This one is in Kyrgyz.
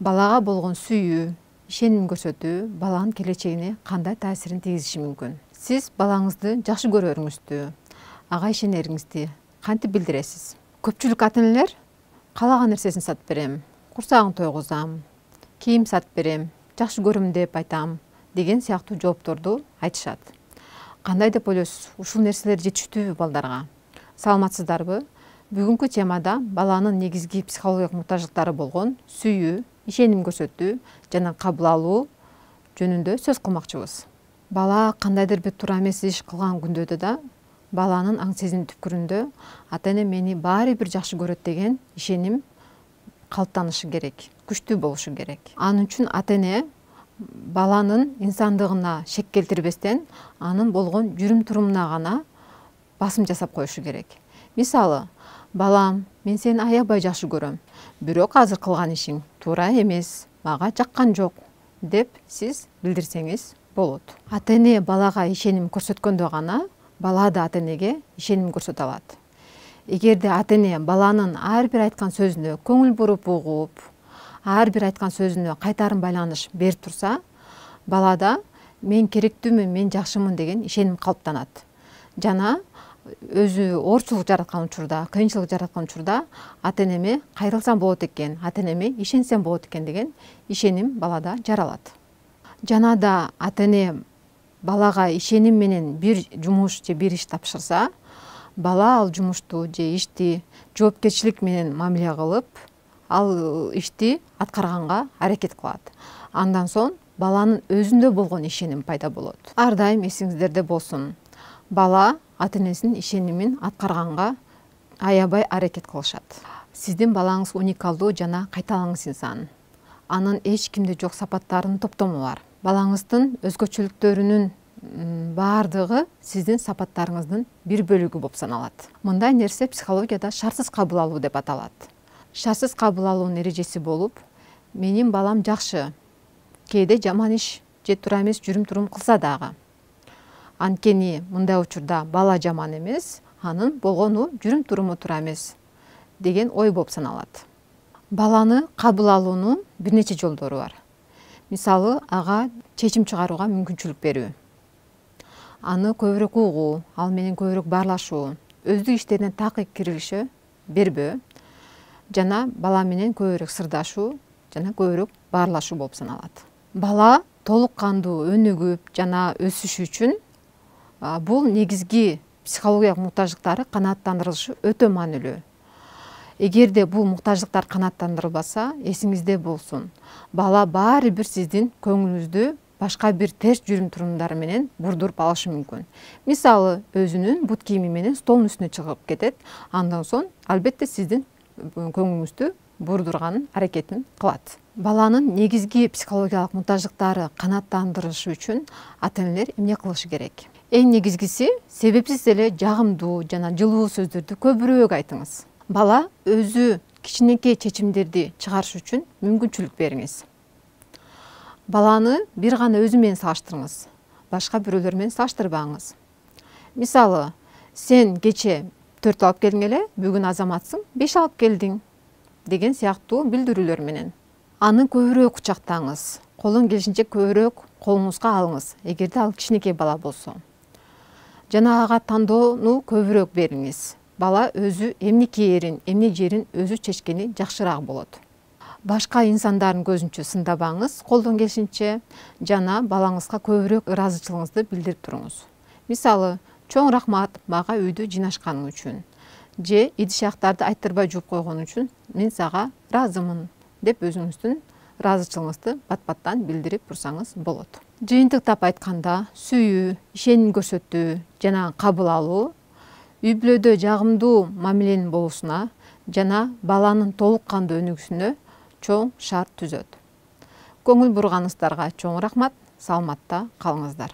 Балага болгон сүйүү, ишеним көрсөтүү баланын келечегине кандай таасирин тийгизиши мүмкүн? Сиз балаңызды жакшы көрөрүңүздү, ага ишенериңизди кантип билдиресиз? Көпчүлүк ата-энелер каалаган нерсесин сатып берем, курсагын тойгузам, кийим сатып берем, жакшы көрөм деп айтам деген сыяктуу жоопторду айтышат. Кандай деп ойлойсуз? Ушул нерселер жетиштүүбү балдарга? Саламатсыздарбы? Бүгүнкү темада баланын негизги психологиялык муктаждыктары болгон сүйүү, ишеним көрсөтүү жана кабыл алуу жөнүндө сөз кылмакчыбыз. Бала кандайдыр бир туура эмес иш кылган күндө да баланын аң сезим түпкүрүндө ата-эне мени баары бир жакшы көрөт деген ишеним калыптанышы керек, күчтүү болушу керек. Анын үчүн ата-эне баланын инсандыгына шек келтирбестен анын болгон жүрүм турумуна гана басым жасап коюшу керек. Мисалы, балам, мен сени аябай жакшы көрөм, бирок азыр кылган ишиң туура эмес, мага жаккан жок деп сиз билдирсеңиз болот. Ата-эне балага ишеним көрсөткөндө гана бала да ата-энеге ишеним көрсөтө алат. Эгерде ата-эне баланын ар бир айткан сөзүнө көңүл буруп угуп, ар бир айткан сөзүнө кайтарым байланыш берип турса, балада мен керектүүмүн, мен жакшымын деген ишеним калыптанат. Жана өзү оорчулук жараткан учурда, кыйынчылык жараткан учурда ата-энеме кайрылсам болот экен, ата-энеме ишенсем болот экен деген ишеним балада жаралат. Жана да ата-эне балага ишеним менен бир жумуш же бир иш тапшырса, бала ал жумушту же ишти жоопкерчилик менен мамиле кылып, ал ишти аткарганга аракет кылат. Андан соң баланын өзүндө болгон ишеним пайда болот. Ар дайым эсиңиздерде болсун. Бала ата-энесинин ишенимин аткарганга аябай аракет кылышат. Сиздин балаңыз уникалдуу жана кайталаңыз инсан. Анын эч кимде жок сапаттарынын топтому бар. Балаңыздын өзгөчөлүктөрүнүн баардыгы сиздин сапаттарыңыздын бир бөлүгү болуп саналат. Мындай нерсе психологияда шартсыз кабыл алуу деп аталат. Шартсыз кабыл алуунун эрежеси болуп, менин балам жакшы, кээде жаман иш же туура эмес жүрүм турум кылса дагы. Анткени мындай учурда бала жаман эмес, анын болгону жүрүм туруму туура эмес деген ой болуп саналат. Баланы кабыл алуунун бир нече жолдору бар. Мисалы, ага чечим чыгарууга мүмкүнчүлүк берүү. Аны көбүрөөк угуу, ал менен көбүрөөк баарлашуу, өздүк иштерине такыр кириши бербөө жана бала менен көбүрөөк сырдашуу жана көбүрөөк баарлашуу болуп саналат. Бала толук кандуу өнүгүп жана өсүшү үчүн бул негизги психологиялык муктаждыктары канааттандырылышы өтө маанилүү. Эгерде бул муктаждыктар канааттандырылбаса, эсиңизде болсун, бала баары бир сиздин көңүлүңүздү башка бир терс жүрүм турумдары менен бурдуруп алышы мүмкүн. Мисалы, өзүнүн бут кийими менен столдун үстүнө чыгып кетет, андан соң албетте сиздин көңүлүңүздү бурдурганын аракетин кылат. Баланын негизги психологиялык муктаждыктары канааттандырышы үчүн ата-энелер эмне кылышы керек? Эң негизгиси, себепсиз эле жагымдуу жана жылуу сөздөрдү көбүрөөк айтыңыз. Бала өзү кичинекей чечимдерди чыгарыш үчүн мүмкүнчүлүк бериңиз. Баланы бир гана өзү менен салыштырыңыз, башка бирөөлөр менен салыштырбаңыз. Мисалы, сен кече 4 алып келиң эле, бүгүн азаматсың, 5 алып келдиң деген сыяктуу билдирүүлөр менен. Аны көбүрөөк кучактаңыз, колун келишинче көбүрөөк колуңузга алыңыз, эгерде ал кичинекей бала болсо. Жана ага тандоону көбүрөөк бериңиз. Бала өзү эмне кээрин, эмне жерин өзү чечкени жакшыраак болот. Башка инсандардын көзүнчө сындабаңыз, колдон келишинче, жана балаңызга көбүрөөк ыраазычылыгыңызды билдирип туруңуз. Мисалы, чоң рахмат мага үйдү жыйнашканың үчүн, же идиш-аяктарды айттырбай жууп койгон үчүн мен сага ыраазымын деп өзүңүздүн ыраазычылыгыңызды бат-баттан билдирип турсаңыз болот. Жыйынтыктап айтканда, сүйүү, ишеним көрсөтүү жана кабыл алуу үй бүлөдө жагымдуу мамиленин болуусуна жана баланын толук кандуу өнүгүүсүнө чоң шарт түзөт. Көңүл бурганыңыздарга чоң рахмат, саламатта калыңыздар.